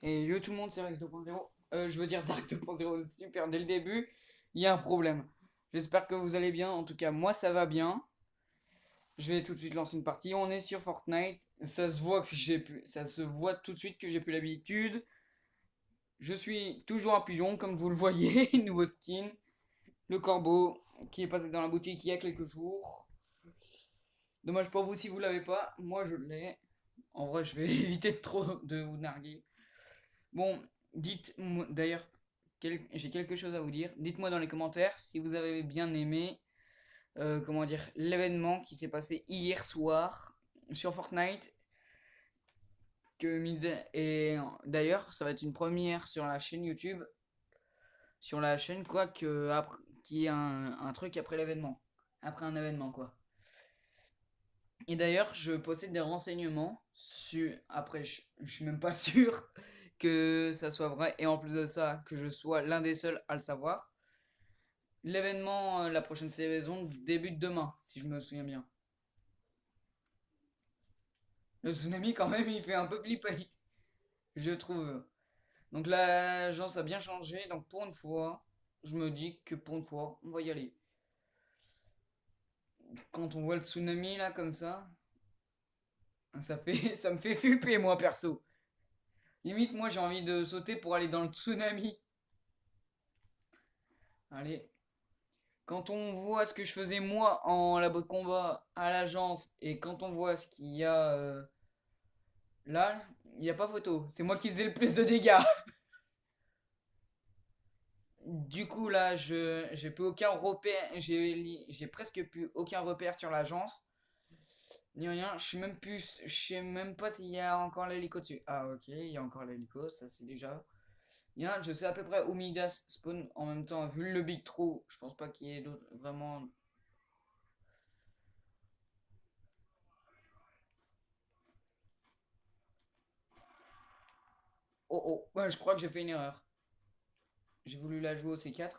Et yo tout le monde, c'est Rex 2.0. Je veux dire Dark 2.0, super, dès le début, il y a un problème. J'espère que vous allez bien, en tout cas moi ça va bien. Je vais tout de suite lancer une partie, on est sur Fortnite, ça se voit que ça se voit tout de suite que j'ai plus l'habitude. Je suis toujours un pigeon, comme vous le voyez, nouveau skin. Le corbeau, qui est passé dans la boutique il y a quelques jours. Dommage pour vous si vous l'avez pas, moi je l'ai. En vrai, je vais éviter de vous narguer. Bon, dites d'ailleurs, j'ai quelque chose à vous dire. Dites-moi dans les commentaires si vous avez bien aimé, comment dire, l'événement qui s'est passé hier soir sur Fortnite. Et d'ailleurs, ça va être une première sur la chaîne YouTube, sur la chaîne quoi, qui est un truc après l'événement, après un événement quoi. Et d'ailleurs, je possède des renseignements sur. Après, je suis même pas sûr que ça soit vrai. Et en plus de ça, que je sois l'un des seuls à le savoir. L'événement, la prochaine saison, débute demain, si je me souviens bien. Le tsunami, quand même, il fait un peu flipper, je trouve. Donc l'agence a bien changé. Donc pour une fois, je me dis que pour une fois, on va y aller. Quand on voit le tsunami là, comme ça me fait flipper, moi perso. Limite, moi j'ai envie de sauter pour aller dans le tsunami. Allez. Quand on voit ce que je faisais moi en labo de combat à l'agence et quand on voit ce qu'il y a là, il n'y a pas photo. C'est moi qui faisais le plus de dégâts. Du coup là, j'ai plus aucun repère, j'ai presque plus aucun repère sur l'agence. Ni rien, je sais même pas s'il y a encore l'hélico dessus. Ah ok, il y a encore l'hélico, ça c'est déjà. Bien, je sais à peu près où Midas spawn en même temps, vu le big trou, je pense pas qu'il y ait d'autres vraiment. Oh oh, ouais, je crois que j'ai fait une erreur. J'ai voulu la jouer au C4.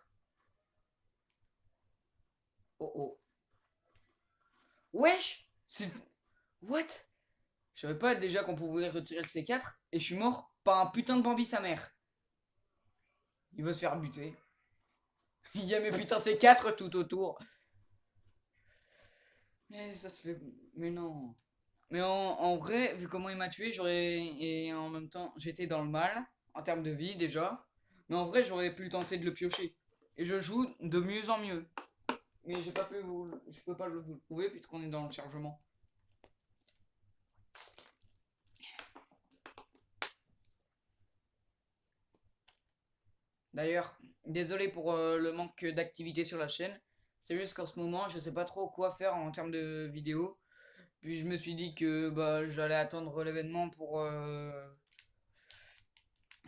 Oh oh. Wesh! C'est. What? Je savais pas déjà qu'on pouvait retirer le C4 et je suis mort par un putain de Bambi sa mère. Il va se faire buter. Il y a mes putains C4 tout autour. Mais ça se fait. Mais non. Mais en vrai, vu comment il m'a tué, j'aurais. Et en même temps, j'étais dans le mal, en termes de vie déjà. Mais en vrai, j'aurais pu tenter de le piocher. Et je joue de mieux en mieux. Mais j'ai pas pu vous. Je peux pas vous le prouver puisqu'on est dans le chargement. D'ailleurs, désolé pour le manque d'activité sur la chaîne. C'est juste qu'en ce moment, je sais pas trop quoi faire en termes de vidéos. Puis je me suis dit que bah, j'allais attendre l'événement pour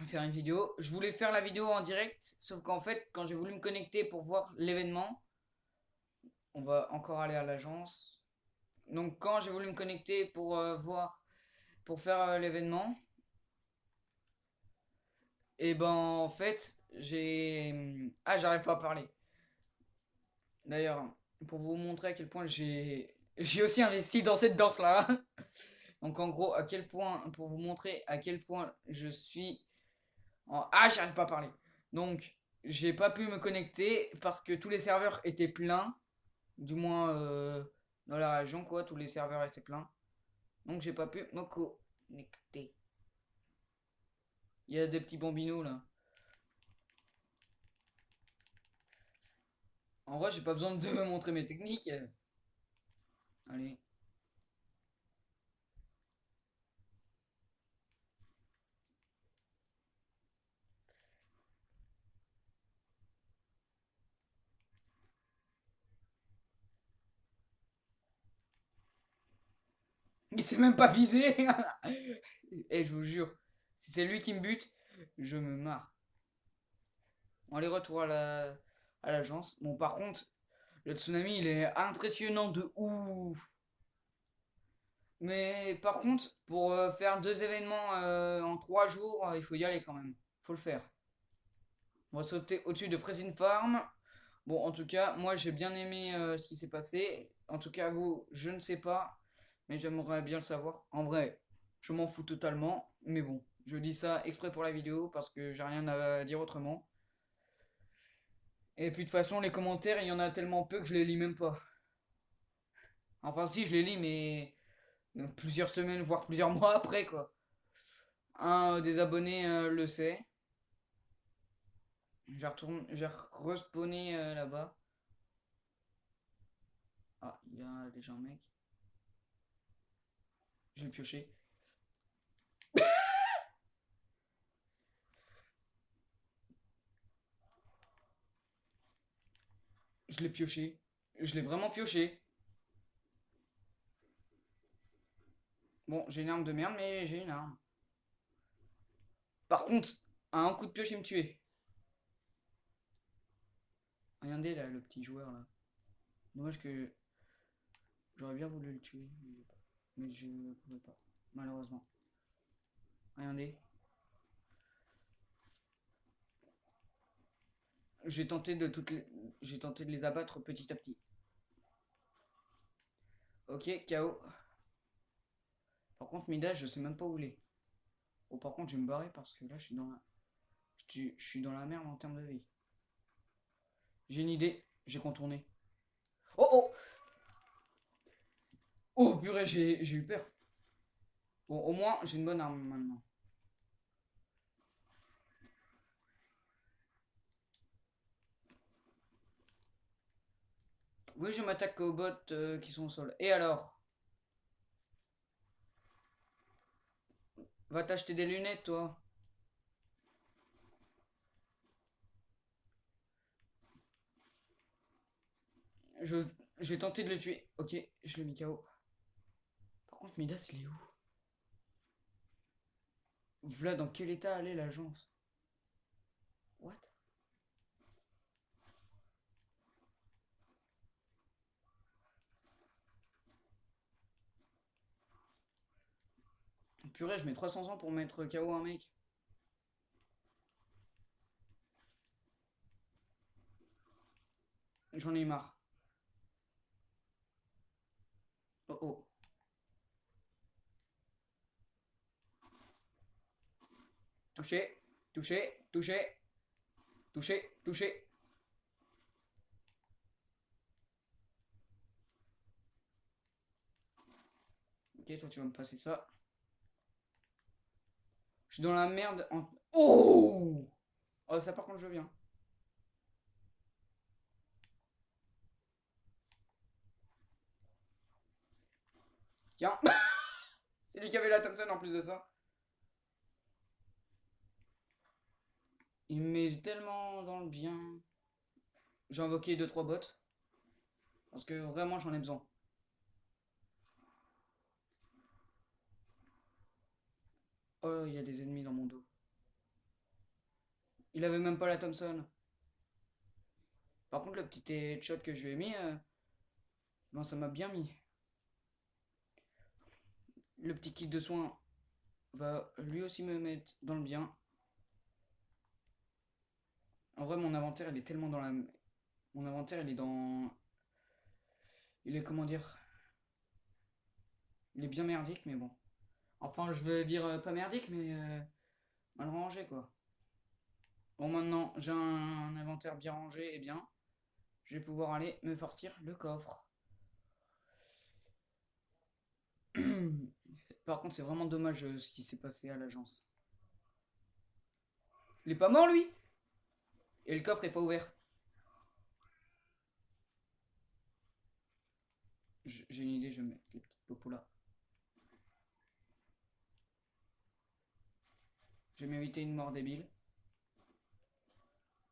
faire une vidéo. Je voulais faire la vidéo en direct, sauf qu'en fait, quand j'ai voulu me connecter pour voir l'événement, on va encore aller à l'agence. Donc quand j'ai voulu me connecter pour pour faire l'événement, et ben en fait, Ah, j'arrive pas à parler. D'ailleurs, pour vous montrer à quel point j'ai aussi investi dans cette danse-là. Donc en gros, à quel point, pour vous montrer à quel point je suis Ah, j'arrive pas à parler. Donc, j'ai pas pu me connecter parce que tous les serveurs étaient pleins. Du moins, dans la région, quoi, tous les serveurs étaient pleins. Donc, j'ai pas pu me connecter. Il y a des petits bambinos là. En vrai, j'ai pas besoin de montrer mes techniques. Allez. Il s'est même pas visé. Et je vous jure, si c'est lui qui me bute, je me marre. On les retour à l'agence. Bon, par contre, le tsunami, il est impressionnant de ouf. Mais par contre, pour faire deux événements en 3 jours, il faut y aller quand même. Faut le faire. On va sauter au-dessus de Freezing Farm. Bon, en tout cas, moi j'ai bien aimé ce qui s'est passé. En tout cas, vous, je ne sais pas. Mais j'aimerais bien le savoir. En vrai, je m'en fous totalement. Mais bon, Je dis ça exprès pour la vidéo parce que j'ai rien à dire autrement. Et puis de toute façon, les commentaires, il y en a tellement peu que je les lis même pas. Enfin si, je les lis, mais plusieurs semaines, voire plusieurs mois après, quoi. Un des abonnés le sait. J'ai respawné là-bas. Ah, il y a déjà un mec. Je vais piocher. Je l'ai pioché. Je l'ai vraiment pioché. Bon, j'ai une arme de merde, mais j'ai une arme. Par contre, à un coup de pioche, il me tuait. Regardez là, le petit joueur là. Dommage que j'aurais bien voulu le tuer, mais je ne pouvais pas, malheureusement. Regardez. J'ai tenté j'ai tenté de les abattre petit à petit. Ok, KO. Par contre, Midas, je sais même pas où il est. Oh, par contre, je vais me barrer parce que là, je suis dans la... je suis dans la merde en termes de vie. J'ai une idée, j'ai contourné. Oh oh! Oh purée, j'ai eu peur. Bon, au moins, j'ai une bonne arme maintenant. Oui, je m'attaque aux bots qui sont au sol. Et alors? Va t'acheter des lunettes, toi. Je, je vais tenter de le tuer. Ok, je l'ai mis KO. Par contre, Midas, il est où? Voilà dans quel état allait l'agence? What? Purée, je mets 300 ans pour mettre KO un mec. J'en ai marre. Oh oh. Touché, touché, touché, touché, touché. Ok, toi tu vas me passer ça. Je suis dans la merde en... Oh! Oh, ça par contre je veux bien. Tiens. C'est lui qui avait la Thompson en plus de ça. Il me met tellement dans le bien. J'ai invoqué 2-3 bots. Parce que vraiment j'en ai besoin. Oh, il y a des ennemis dans mon dos. Il avait même pas la Thompson. Par contre, le petit headshot que je lui ai mis, bon, ça m'a bien mis. Le petit kit de soins va lui aussi me mettre dans le bien. En vrai, mon inventaire, il est tellement dans la... Mon inventaire, il est dans... Il est, comment dire... Il est bien merdique, mais bon. Enfin, je veux dire pas merdique, mais mal rangé, quoi. Bon, maintenant, j'ai un inventaire bien rangé et bien. Je vais pouvoir aller me sortir le coffre. Par contre, c'est vraiment dommage ce qui s'est passé à l'agence. Il est pas mort, lui? Et le coffre est pas ouvert. J'ai une idée, je vais mettre les petites popos là. Je vais m'éviter une mort débile.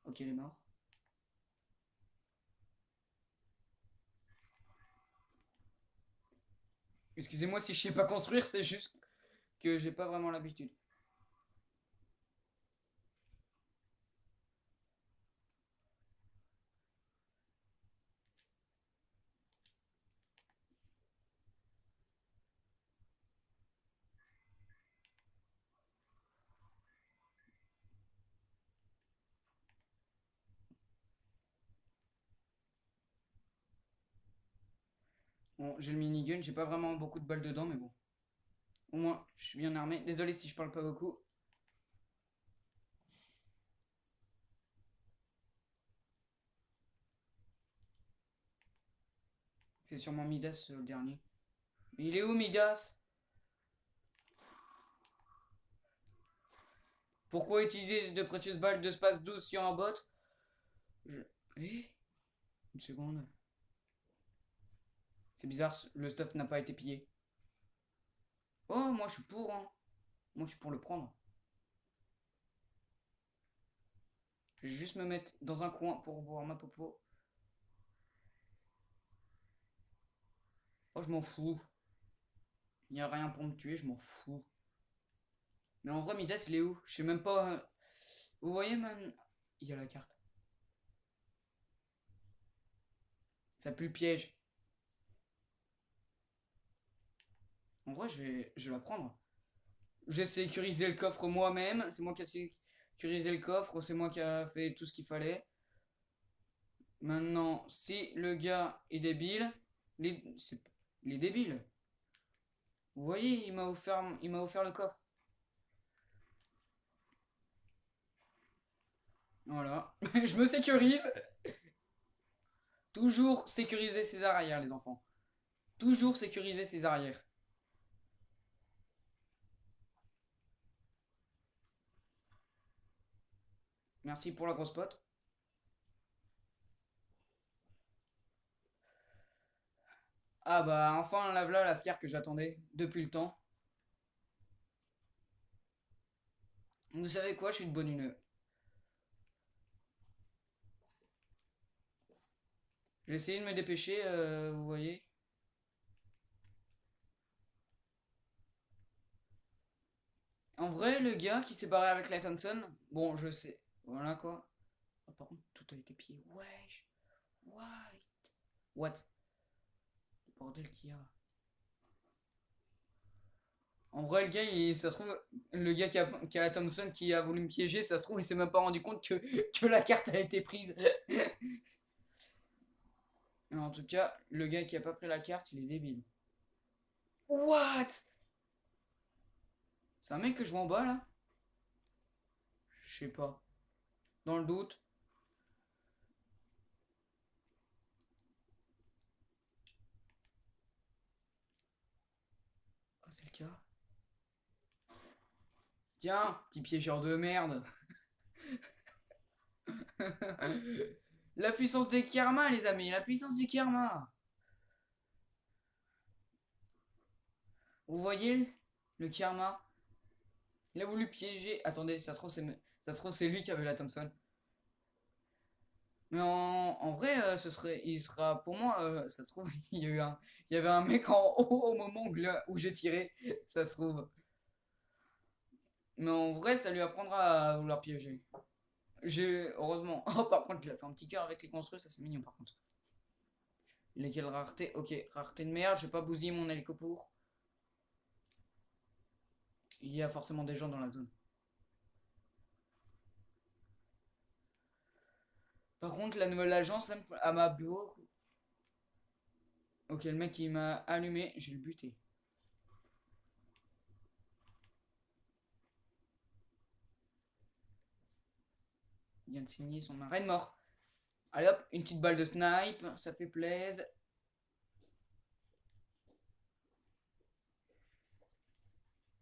Ok, il est mort. Excusez-moi si je sais pas construire, c'est juste que j'ai pas vraiment l'habitude. Bon, j'ai le minigun, j'ai pas vraiment beaucoup de balles dedans, mais bon. Au moins, je suis bien armé. Désolé si je parle pas beaucoup. C'est sûrement Midas le dernier. Mais il est où Midas? Pourquoi utiliser de précieuses balles de space 12 sur un bot? Je... Eh, une seconde. C'est bizarre, le stuff n'a pas été pillé. Oh, moi je suis pour, hein. Moi je suis pour le prendre. Je vais juste me mettre dans un coin pour boire ma popo. Oh, je m'en fous. Il n'y a rien pour me tuer, je m'en fous. Mais en vrai, Midas, il est où? Je sais même pas. Vous voyez, man? Il y a la carte. Ça pue le piège. En vrai, je vais la prendre. J'ai sécurisé le coffre moi-même. C'est moi qui ai sécurisé le coffre. C'est moi qui a fait tout ce qu'il fallait. Maintenant, si le gars est débile, il est débile. Vous voyez, il m'a offert le coffre. Voilà. Je me sécurise. Toujours sécuriser ses arrières, les enfants. Toujours sécuriser ses arrières. Merci pour la grosse pote. Ah bah enfin la voilà la scar que j'attendais depuis le temps. Vous savez quoi, je suis de bonne humeur. J'ai essayé de me dépêcher, vous voyez. En vrai, le gars qui s'est barré avec la Thompson, bon, je sais. Voilà quoi. Oh, par contre, tout a été pillé. Wesh. What? Le bordel qu'il y a. En vrai, le gars, ça se trouve, le gars qui a la Thompson qui a voulu me piéger, ça se trouve, il s'est même pas rendu compte que la carte a été prise. Mais en tout cas, le gars qui a pas pris la carte, il est débile. What? C'est un mec que je vois en bas là? Je sais pas. Dans le doute. Oh, c'est le cas. Tiens, petit piégeur de merde. La puissance des karma, les amis. La puissance du karma. Vous voyez le karma? Il a voulu piéger. Attendez, ça se trouve c'est lui qui avait la Thompson. Mais en vrai, il sera pour moi. Ça se trouve, il y avait un mec en haut au moment où j'ai tiré. Ça se trouve. Mais en vrai, ça lui apprendra à vouloir piéger. Heureusement. Oh, par contre, il a fait un petit cœur avec les construits, ça c'est mignon par contre. Lesquelles rareté? Ok, rareté de merde, j'ai pas bousillé mon hélico pour. Il y a forcément des gens dans la zone. Par contre, la nouvelle agence, à ma bureau. Ok, le mec qui m'a allumé, je vais le buter. Il vient de signer son arrêt de mort. Allez hop, une petite balle de snipe, ça fait plaisir.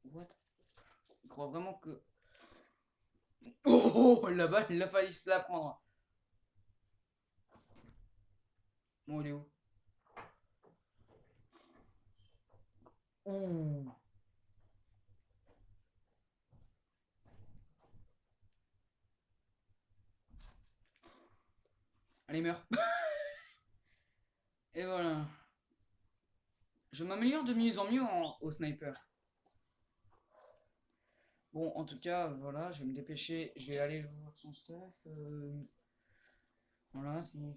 What? Il croit vraiment que. Oh, la balle, il a failli se la prendre. Bon, il est où? Ouh. Allez, meurs. Et voilà. Je m'améliore de mieux en mieux au sniper. Bon, en tout cas, voilà, je vais me dépêcher. Je vais aller voir son stuff. Voilà, si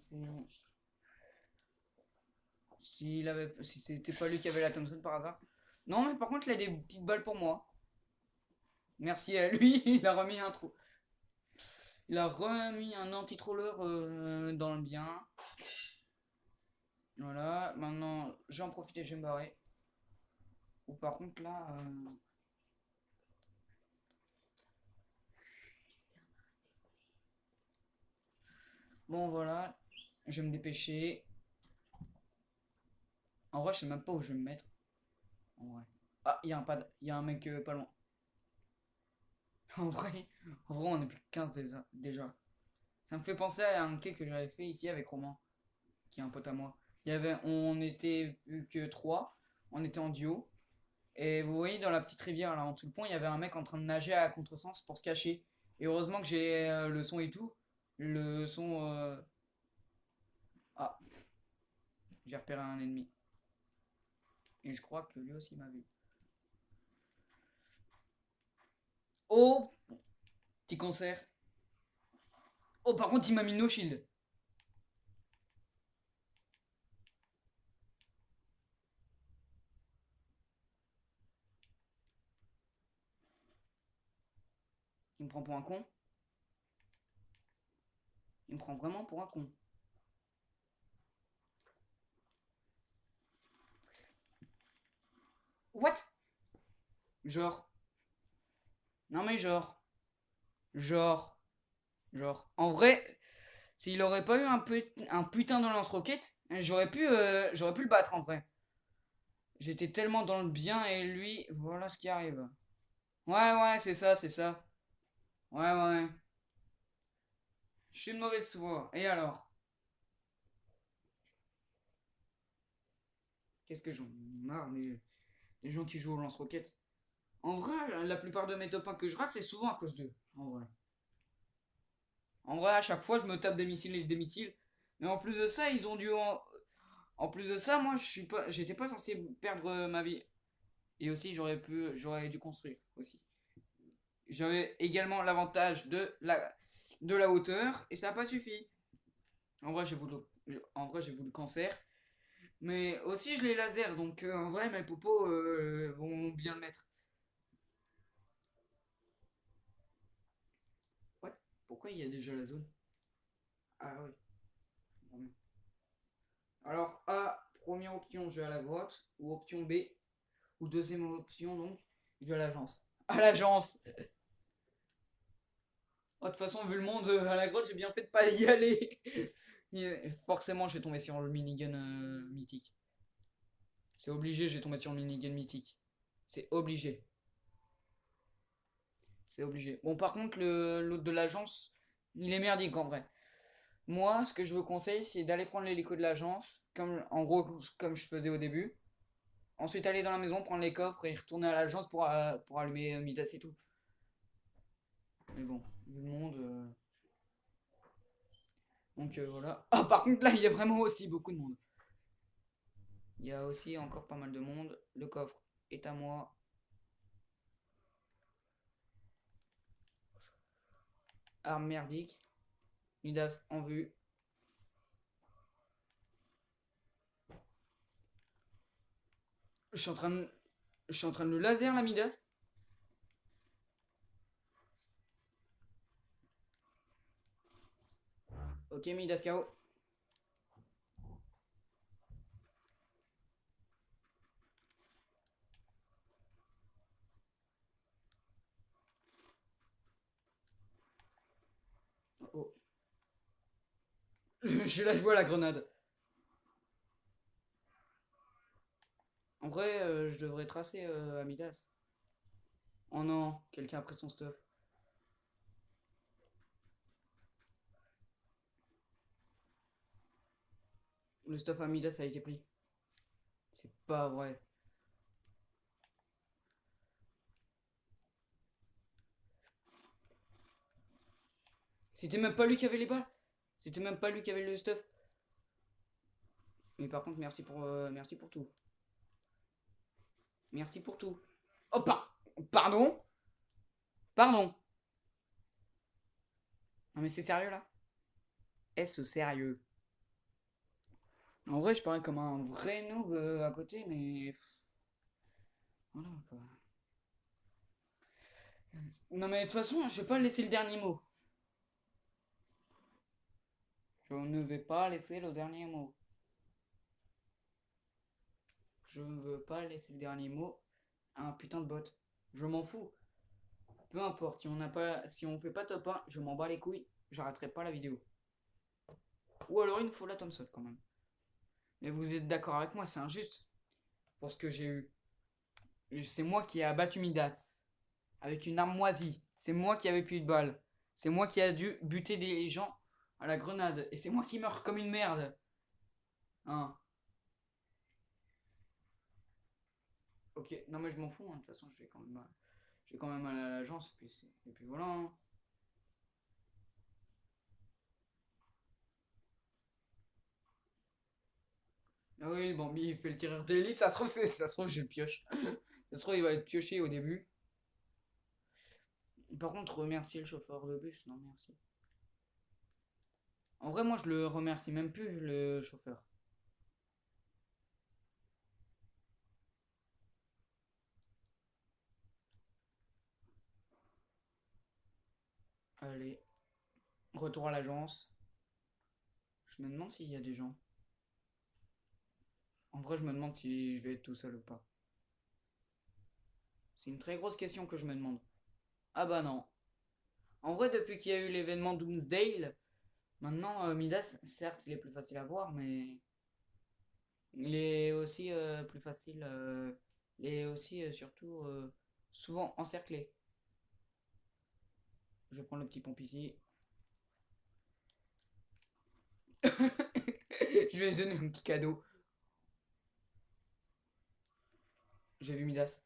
c'était pas lui qui avait la Thompson par hasard. Non, mais par contre, il a des petites balles pour moi. Merci à lui, il a remis un trou. Il a remis un anti-troller dans le bien. Voilà, maintenant, je vais en profiter, je vais me barrer. Ou par contre, là. Bon, voilà, je vais me dépêcher. En vrai, je sais même pas où je vais me mettre. En vrai. Ah, il y a un pad. Il y a un mec pas loin. En vrai, on est plus que 15 déjà. Ça me fait penser à un kill que j'avais fait ici avec Romain, qui est un pote à moi. On était plus que 3. On était en duo. Et vous voyez, dans la petite rivière, là, en dessous le pont, il y avait un mec en train de nager à contresens pour se cacher. Et heureusement que j'ai le son et tout. Le son. Ah, j'ai repéré un ennemi. Et je crois que lui aussi m'a vu. Oh, petit concert. Oh, par contre, il m'a mis no shield. Il me prend pour un con. Il me prend vraiment pour un con. What? Genre. Non, mais genre. Genre. Genre. En vrai, s'il aurait pas eu un putain de lance-roquette, j'aurais pu le battre en vrai. J'étais tellement dans le bien et lui, voilà ce qui arrive. Ouais, ouais, c'est ça, c'est ça. Ouais, ouais. Je suis une mauvaise foi. Et alors? Qu'est-ce que j'en ai marre, mais les gens qui jouent au lance-roquettes. En vrai, la plupart de mes top 1 que je rate, c'est souvent à cause d'eux. En vrai. En vrai, à chaque fois, je me tape des missiles et des missiles. Mais en plus de ça, ils ont dû en plus de ça, moi, j'étais pas censé perdre ma vie. Et aussi, j'aurais dû construire aussi. J'avais également l'avantage de la hauteur et ça n'a pas suffi. En vrai, j'ai voulu cancer. Mais aussi, je les laser, donc en vrai, mes popos vont bien le mettre. What? Pourquoi il y a déjà la zone? Ah oui. Bon. Alors, A, première option, je vais à la grotte. Ou option B, ou deuxième option, donc, je vais à l'agence. À l'agence! Oh, de toute façon, vu le monde à la grotte, j'ai bien fait de pas y aller. Forcément, je vais tomber sur le minigun mythique. C'est obligé, j'ai tombé sur le minigun mythique. C'est obligé. C'est obligé. Bon, par contre, l'autre de l'agence, il est merdique en vrai. Moi, ce que je vous conseille, c'est d'aller prendre l'hélico de l'agence, en gros, comme je faisais au début. Ensuite, aller dans la maison, prendre les coffres et retourner à l'agence pour allumer Midas et tout. Mais bon, vu le monde. Donc voilà. Ah, par contre, là, il y a vraiment aussi beaucoup de monde. Il y a aussi encore pas mal de monde. Le coffre est à moi. Arme merdique. Midas en vue. Je suis en train de, je suis en train de le laser, la Midas. Ok, Midas KO. Oh, oh. Je la joue à la grenade. En vrai, je devrais tracer à Midas. Oh non, quelqu'un a pris son stuff. Le stuff à Midas a été pris. C'est pas vrai. C'était même pas lui qui avait les balles. C'était même pas lui qui avait le stuff. Mais par contre, merci pour tout. Merci pour tout. Oh, pardon? Pardon? Non mais c'est sérieux là? Est-ce sérieux? En vrai, je parais comme un vrai noob à côté, mais... Voilà quoi. Non mais de toute façon, je vais pas laisser le dernier mot. Je ne vais pas laisser le dernier mot. Je ne veux pas laisser le dernier mot à un putain de bot. Je m'en fous. Peu importe, si on fait pas top 1, je m'en bats les couilles, j'arrêterai pas la vidéo. Ou alors il nous faut la Thompson quand même. Mais vous êtes d'accord avec moi, c'est injuste. Pour ce que j'ai eu. C'est moi qui ai abattu Midas. Avec une arme moisie. C'est moi qui avais plus de balles. C'est moi qui a dû buter des gens à la grenade. Et c'est moi qui meurs comme une merde. Hein. Ok, non mais je m'en fous, hein. De toute façon je vais quand même aller à l'agence et puis voilà, hein. Ah oui, le Bambi il fait le tireur d'élite, ça se trouve je le pioche. Ça se trouve il va être pioché au début. Par contre, remercier le chauffeur de bus, non merci. En vrai, moi je le remercie même plus, le chauffeur. Allez, retour à l'agence. Je me demande s'il y a des gens. En vrai, je me demande si je vais être tout seul ou pas. C'est une très grosse question que je me demande. Ah bah non. En vrai, depuis qu'il y a eu l'événement Doomsdale, maintenant Midas, certes, il est plus facile à voir, mais il est aussi plus facile. Il est aussi surtout souvent encerclé. Je vais prendre le petit pompe ici. Je vais lui donner un petit cadeau. J'ai vu Midas.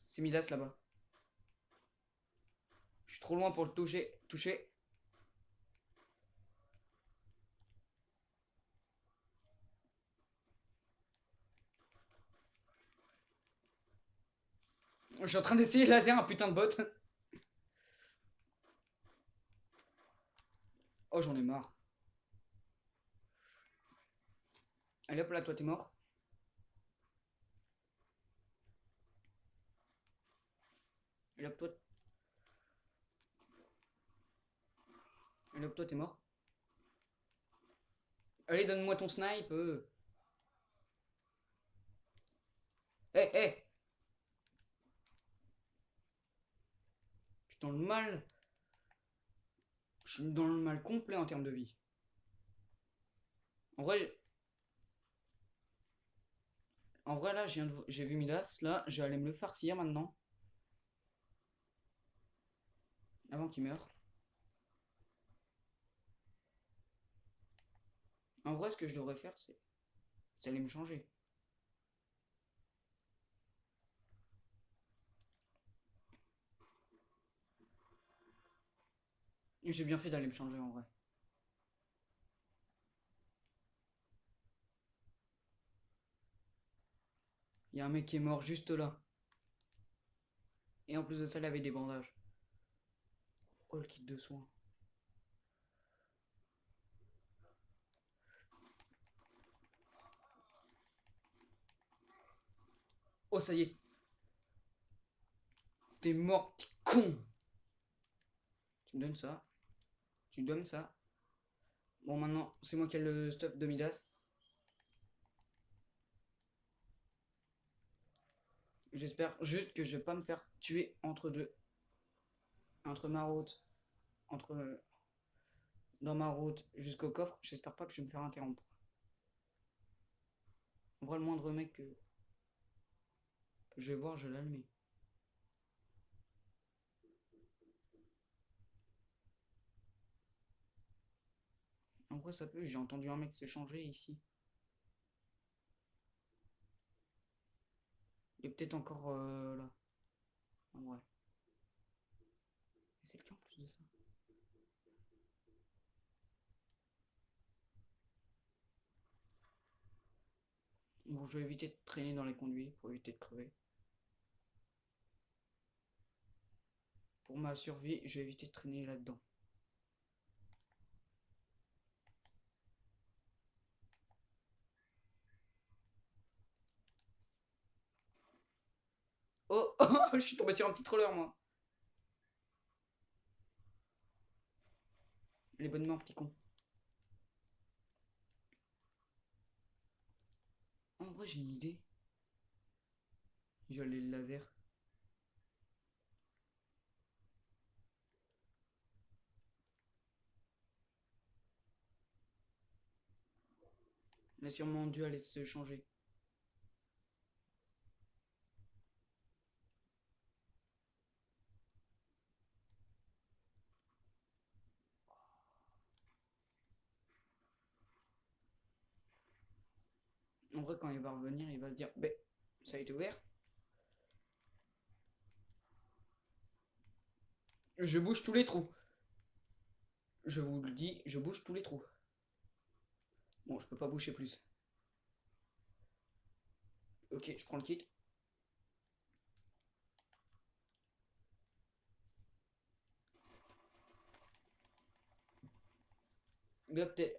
C'est Midas là-bas. Je suis trop loin pour le toucher. Toucher. Je suis en train d'essayer de laser un putain de bot. Oh, j'en ai marre. Allez hop là, toi t'es mort. Allez hop, toi. Allez hop, toi t'es mort. Allez, donne-moi ton snipe. Eh, eh. Je suis dans le mal. Je suis dans le mal complet en termes de vie. En vrai, en vrai là, j'ai vu Midas. Là, je vais aller me le farcir maintenant. Avant qu'il meure. En vrai, ce que je devrais faire, c'est aller me changer. Et j'ai bien fait d'aller me changer en vrai. Il y a un mec qui est mort juste là. Et en plus de ça, il avait des bandages. Oh, le kit de soins. Oh, ça y est. T'es mort, petit con. Tu me donnes ça. Tu me donnes ça. Bon, maintenant, c'est moi qui ai le stuff de Midas. J'espère juste que je vais pas me faire tuer entre deux. Entre ma route. Entre. Dans ma route jusqu'au coffre. J'espère pas que je vais me faire interrompre. En vrai, le moindre mec que je vais voir, je l'admets. En vrai, ça peut. J'ai entendu un mec se changer ici. Il est peut-être encore là. En vrai. C'est le cas en plus de ça. Bon, je vais éviter de traîner dans les conduits pour éviter de crever. Pour ma survie, je vais éviter de traîner là-dedans. Oh, je suis tombé sur un petit troller, moi. Les bonnes morts, petit con. En vrai, j'ai une idée. J'ai les lasers. On a sûrement dû aller se changer. En vrai, quand il va revenir, il va se dire, ben, ça a été ouvert. Je bouge tous les trous. Je vous le dis, je bouge tous les trous. Bon, je peux pas bouger plus. Ok, je prends le kit.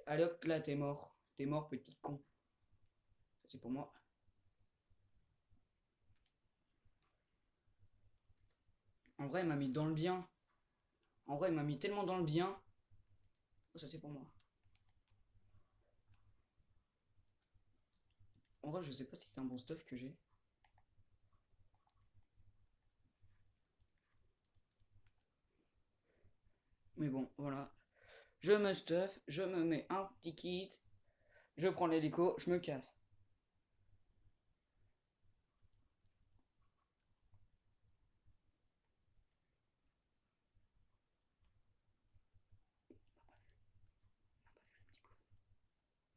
Allez hop, là, t'es mort. T'es mort, petit con. C'est pour moi. En vrai, il m'a mis dans le bien. En vrai, il m'a mis tellement dans le bien. Oh, ça, c'est pour moi. En vrai, je sais pas si c'est un bon stuff que j'ai. Mais bon, voilà. Je me stuff, je me mets un petit kit. Je prends l'hélico, je me casse.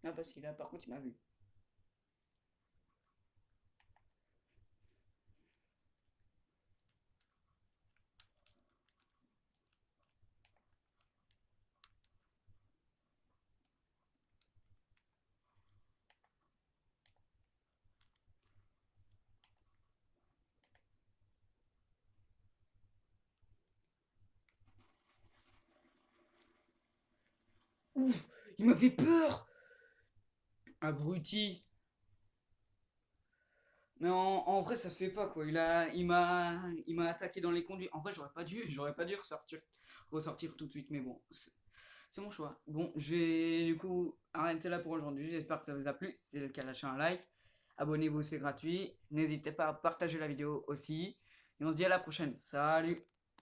Ah bah si, là, par contre, il m'a vu. Ouf, il m'a fait peur. Abruti. Mais en vrai, ça se fait pas, quoi. Il m'a attaqué dans les conduits. En vrai, j'aurais pas dû ressortir tout de suite, mais bon, c'est mon choix. Bon, je vais du coup arrêter là pour aujourd'hui. J'espère que ça vous a plu. Si c'est le cas, lâchez un like. Abonnez-vous, c'est gratuit. N'hésitez pas à partager la vidéo aussi. Et on se dit à la prochaine. Salut!